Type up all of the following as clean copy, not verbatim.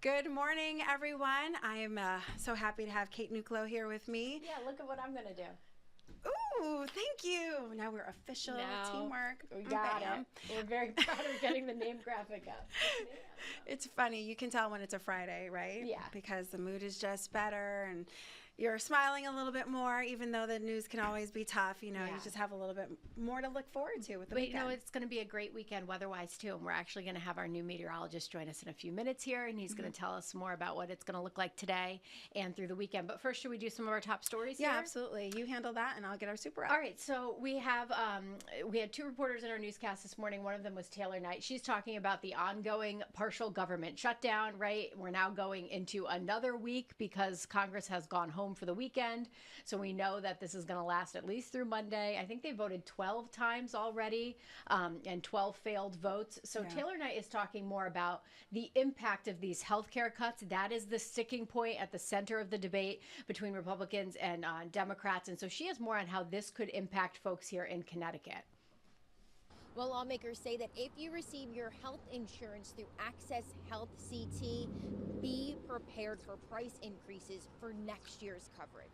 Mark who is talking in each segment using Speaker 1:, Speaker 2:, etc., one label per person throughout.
Speaker 1: Good morning, everyone. I am so happy to have Kate Nuclo here with me.
Speaker 2: Yeah, look at what I'm going to do.
Speaker 1: Ooh, thank you. Now we're official teamwork.
Speaker 2: We got it. We're very proud of getting the name graphic up.
Speaker 1: It's funny. You can tell when it's a Friday, right?
Speaker 2: Yeah.
Speaker 1: Because the mood is just better and you're smiling a little bit more, even though the news can always be tough. You just have a little bit more to look forward to with the weekend.
Speaker 2: It's going to be a great weekend weather-wise, too. And we're actually going to have our new meteorologist join us in a few minutes here, and he's going to tell us more about what it's going to look like today and through the weekend. But first, should we do some of our top stories here?
Speaker 1: Yeah, absolutely. You handle that, and I'll get our super up.
Speaker 2: All right, so we had two reporters in our newscast this morning. One of them was Taylor Knight. She's talking about the ongoing partial government shutdown, right? We're now going into another week because Congress has gone home for the weekend. So we know that this is going to last at least through Monday. I think they voted 12 times already and 12 failed votes. So Taylor Knight is talking more about the impact of these healthcare cuts. That is the sticking point at the center of the debate between Republicans and Democrats. And so she has more on how this could impact folks here in Connecticut.
Speaker 3: Well, lawmakers say that if you receive your health insurance through Access Health CT, be prepared for price increases for next year's coverage.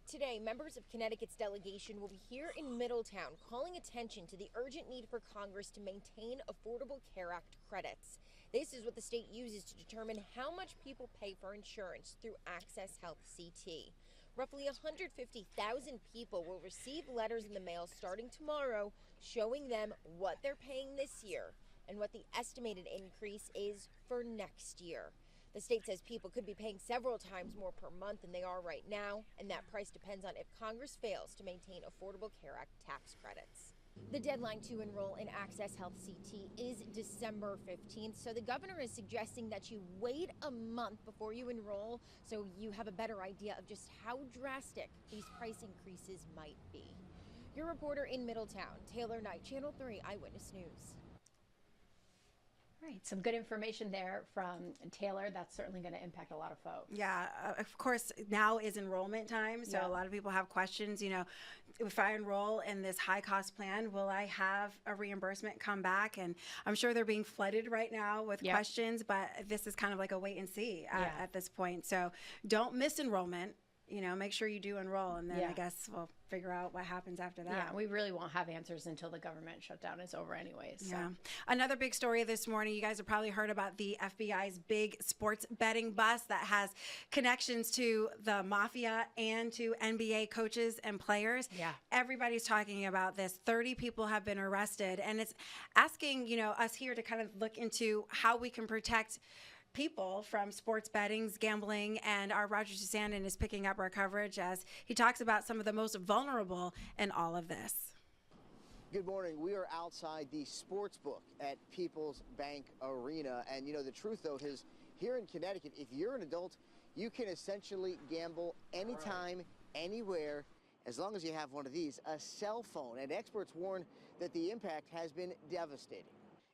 Speaker 3: Today, members of Connecticut's delegation will be here in Middletown calling attention to the urgent need for Congress to maintain Affordable Care Act credits. This is what the state uses to determine how much people pay for insurance through Access Health CT. Roughly 150,000 people will receive letters in the mail starting tomorrow showing them what they're paying this year and what the estimated increase is for next year. The state says people could be paying several times more per month than they are right now, and that price depends on if Congress fails to maintain Affordable Care Act tax credits. The deadline to enroll in Access Health CT is December 15th, so the governor is suggesting that you wait a month before you enroll so you have a better idea of just how drastic these price increases might be. Your reporter in Middletown, Taylor Knight, Channel 3 Eyewitness News.
Speaker 2: All right, some good information there from Taylor. That's certainly going to impact a lot of folks.
Speaker 1: Yeah, of course, now is enrollment time. So a lot of people have questions, if I enroll in this high cost plan, will I have a reimbursement come back? And I'm sure they're being flooded right now with questions, but this is kind of like a wait and see at this point. So don't miss enrollment. Make sure you do enroll, and then I guess we'll figure out what happens after that.
Speaker 2: Yeah, we really won't have answers until the government shutdown is over anyways. So.
Speaker 1: Yeah. Another big story this morning, you guys have probably heard about the FBI's big sports betting bust that has connections to the mafia and to NBA coaches and players.
Speaker 2: Yeah.
Speaker 1: Everybody's talking about this. 30 people have been arrested, and it's asking, us here to kind of look into how we can protect people from sports bettings, gambling, and our Roger Susannon is picking up our coverage as he talks about some of the most vulnerable in all of this.
Speaker 4: Good morning. We are outside the sports book at People's Bank Arena. And the truth, though, is here in Connecticut, if you're an adult, you can essentially gamble anytime, anywhere, as long as you have one of these, a cell phone. And experts warn that the impact has been devastating.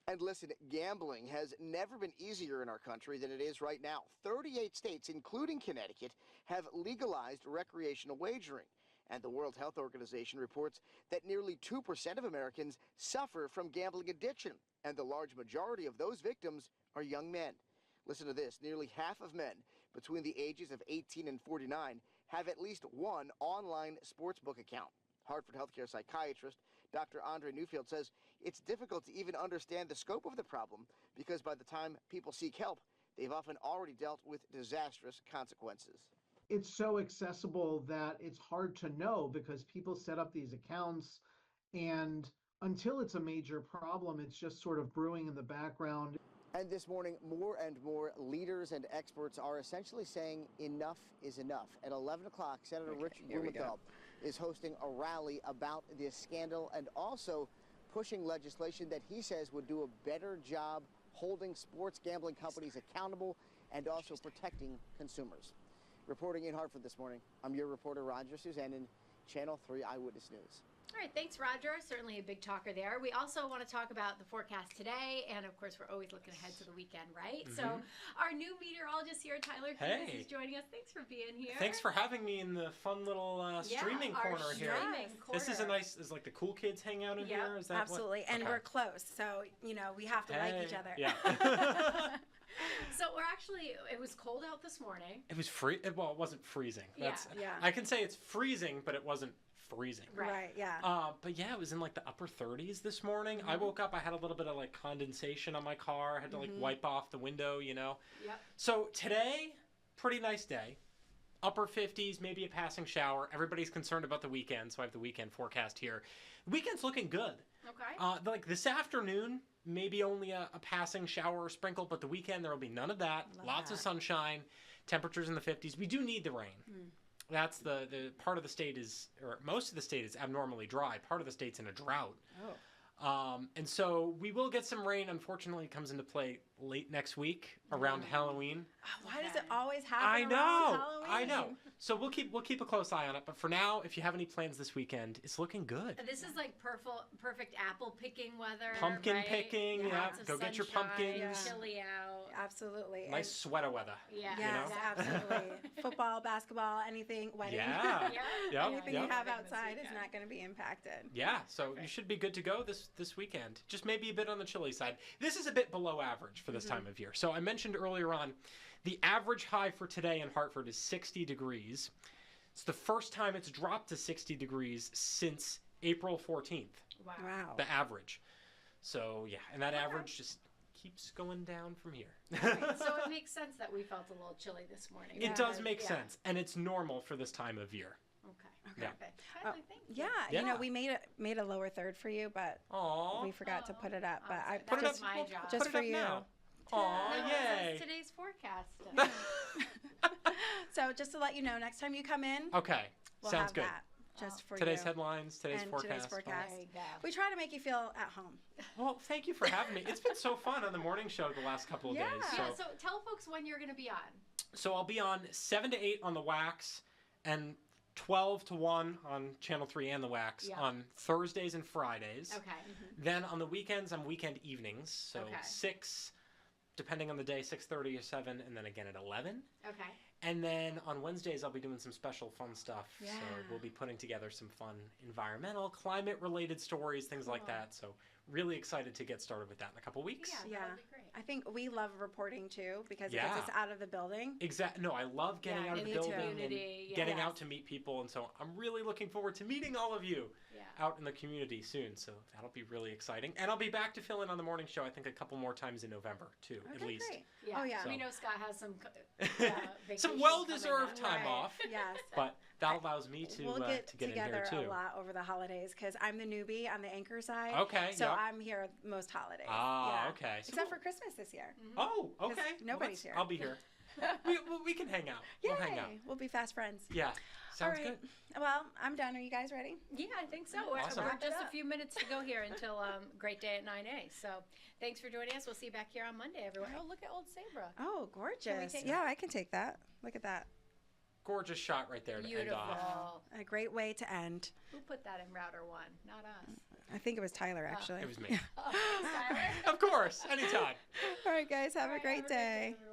Speaker 4: And listen, gambling has never been easier in our country than it is right now. 38 states, including Connecticut, have legalized recreational wagering. And the World Health Organization reports that nearly 2% of Americans suffer from gambling addiction. And the large majority of those victims are young men. Listen to this. Nearly half of men between the ages of 18 and 49 have at least one online sportsbook account. Hartford healthcare psychiatrist Dr. Andre Newfield says it's difficult to even understand the scope of the problem because by the time people seek help, they've often already dealt with disastrous consequences.
Speaker 5: It's so accessible that it's hard to know because people set up these accounts, and until it's a major problem, it's just sort of brewing in the background.
Speaker 4: And this morning, more and more leaders and experts are essentially saying enough is enough. At 11 o'clock, Senator Richard Blumenthal is hosting a rally about this scandal and also pushing legislation that he says would do a better job holding sports gambling companies accountable and also protecting consumers. Reporting in Hartford this morning, I'm your reporter, Roger Susannon, Channel 3 Eyewitness News.
Speaker 2: All right, thanks, Roger. Certainly a big talker there. We also want to talk about the forecast today, and of course, we're always looking ahead to the weekend, right? Mm-hmm. So our new meteorologist here, Tyler Hughes, is joining us. Thanks for being here.
Speaker 6: Thanks for having me in the fun little streaming corner here. This is a nice, is like the cool kids hang out in here? Is that
Speaker 1: absolutely, and we're close, so, we have to like each other.
Speaker 6: Yeah.
Speaker 2: So we're actually actually, it was cold out this morning.
Speaker 6: It was well, it wasn't freezing.
Speaker 2: Yeah.
Speaker 6: I can say it's freezing, but it wasn't freezing.
Speaker 1: Right, yeah.
Speaker 6: But yeah, it was in like the upper 30s this morning. I woke up, I had a little bit of like condensation on my car. I had to like wipe off the window, you know.
Speaker 2: Yep.
Speaker 6: So today, pretty nice day. Upper 50s, maybe a passing shower. Everybody's concerned about the weekend, so I have the weekend forecast here. The weekend's looking good.
Speaker 2: Okay.
Speaker 6: Like this afternoon, maybe only a passing shower or sprinkle, but the weekend there will be none of that. Lots of sunshine, temperatures in the 50s. We do need the rain. That's the part of the state is, or most of the state is abnormally dry. Part of the state's in a drought. And so we will get some rain. Unfortunately, it comes into play late next week around Halloween.
Speaker 1: Why does it always happen around Halloween?
Speaker 6: I know. So we'll keep a close eye on it. But for now, if you have any plans this weekend, it's looking good.
Speaker 2: This is like perfect apple picking weather.
Speaker 6: Pumpkin
Speaker 2: right?
Speaker 6: picking, yeah.
Speaker 2: Lots of
Speaker 6: Go get your
Speaker 2: sunshine,
Speaker 6: pumpkins.
Speaker 2: Chilly out.
Speaker 1: Absolutely.
Speaker 6: Nice sweater weather.
Speaker 2: Yeah.
Speaker 6: You
Speaker 1: Yes,
Speaker 6: know?
Speaker 1: absolutely. Football, basketball, anything, wedding.
Speaker 6: Yeah. Yep.
Speaker 1: Anything
Speaker 6: Yep.
Speaker 1: you have outside is not going to be impacted.
Speaker 6: Yeah, so you should be good to go this weekend. Just maybe a bit on the chilly side. This is a bit below average for this time of year. So I mentioned earlier on, the average high for today in Hartford is 60 degrees. It's the first time it's dropped to 60 degrees since April 14th.
Speaker 1: Wow.
Speaker 6: The average. So yeah, and that average just keeps going down from here.
Speaker 2: Right. So it makes sense that we felt a little chilly this morning.
Speaker 6: It does make sense, and it's normal for this time of year.
Speaker 2: Okay.
Speaker 6: Yeah.
Speaker 2: Perfect. Kylie, thank you.
Speaker 1: Yeah, you know, we made a lower third for you, but
Speaker 6: Aww.
Speaker 1: we forgot to put it up. But I
Speaker 6: Put it
Speaker 1: just,
Speaker 6: up.
Speaker 2: my job.
Speaker 1: just
Speaker 6: Put it
Speaker 1: for
Speaker 6: up
Speaker 1: you.
Speaker 6: now. Aw,
Speaker 2: No,
Speaker 6: yay.
Speaker 2: this is today's forecast.
Speaker 1: So just to let you know, next time you come in,
Speaker 6: Okay,
Speaker 1: we'll
Speaker 6: sounds
Speaker 1: have
Speaker 6: good.
Speaker 1: that just for
Speaker 6: Today's
Speaker 1: you.
Speaker 6: headlines, today's
Speaker 1: And
Speaker 6: forecast.
Speaker 1: today's forecast.
Speaker 2: There you go.
Speaker 1: We try to make you feel at home.
Speaker 6: Well, thank you for having me. It's been so fun on the morning show the last couple of days.
Speaker 2: Yeah, so tell folks when you're going to be on.
Speaker 6: So I'll be on 7 to 8 on the Wax and 12 to 1 on Channel 3 and the Wax on Thursdays and Fridays.
Speaker 2: Okay.
Speaker 6: Then on the weekends, I'm weekend evenings. So 6, depending on the day, 6:30 or 7, and then again at 11.
Speaker 2: Okay.
Speaker 6: And then on Wednesdays, I'll be doing some special fun stuff.
Speaker 1: Yeah.
Speaker 6: So we'll be putting together some fun environmental, climate-related stories, things like that. So really excited to get started with that in a couple weeks.
Speaker 2: Yeah, that'll be great.
Speaker 1: I think we love reporting too because it
Speaker 6: Yeah.
Speaker 1: gets us out of the building.
Speaker 6: Exactly. No, I love getting out of the
Speaker 1: me too.
Speaker 6: building
Speaker 2: Community,
Speaker 6: and getting
Speaker 1: yes.
Speaker 6: out to meet people. And so I'm really looking forward to meeting all of you out in the community soon. So that'll be really exciting. And I'll be back to fill in on the morning show, I think, a couple more times in November too, at least.
Speaker 1: Great.
Speaker 2: Yeah.
Speaker 1: Oh, yeah.
Speaker 2: We know Scott has some vacation
Speaker 6: Some well-deserved
Speaker 2: coming up.
Speaker 6: time off.
Speaker 1: Yes.
Speaker 6: But that allows me to
Speaker 1: We'll get
Speaker 6: to get in
Speaker 1: together
Speaker 6: here too.
Speaker 1: a lot over the holidays because I'm the newbie on the anchor side.
Speaker 6: Okay,
Speaker 1: So
Speaker 6: yep.
Speaker 1: I'm here most holidays.
Speaker 6: Ah,
Speaker 1: yeah.
Speaker 6: okay. So
Speaker 1: Except for Christmas this year.
Speaker 6: Oh, okay.
Speaker 1: 'Cause nobody's
Speaker 6: Well,
Speaker 1: here.
Speaker 6: I'll be here. we can hang out.
Speaker 1: Yay.
Speaker 6: We'll hang out.
Speaker 1: We'll be fast friends.
Speaker 6: Yeah. Sounds
Speaker 1: All right.
Speaker 6: good.
Speaker 1: Well, I'm done. Are you guys ready?
Speaker 2: Yeah, I think so. We're
Speaker 6: Awesome.
Speaker 2: just a few minutes to go here until Great Day at 9A. So thanks for joining us. We'll see you back here on Monday, everyone. Oh, look at Old Sabra.
Speaker 1: Oh, gorgeous.
Speaker 2: take
Speaker 1: Yeah, I can take that. Look at that.
Speaker 6: Gorgeous shot right there to end
Speaker 2: Beautiful.
Speaker 6: off.
Speaker 1: A great way to end.
Speaker 2: Who put that in router 1? Not us.
Speaker 1: I think it was Tyler, actually.
Speaker 6: It was me.
Speaker 2: Oh, Tyler.
Speaker 6: Of course. Anytime.
Speaker 1: All right, guys. Have a great
Speaker 2: Have a great
Speaker 1: day.
Speaker 2: everyone.